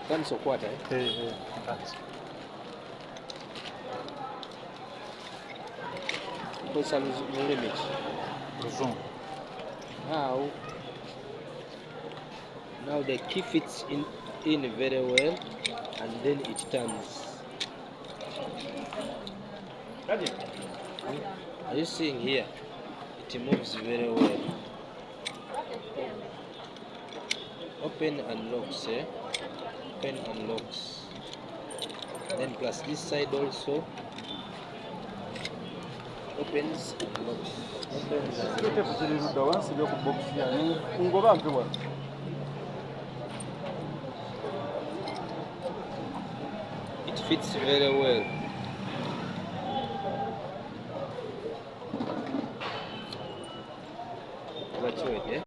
Cancel quarter. Cancel. Put some limit. Zoom. Now the key fits in very well, and then it turns. Are you seeing here? It moves very well. Open and locks, eh? Open and locks. Then plus this side also opens and locks. It fits very well. That's it, yeah?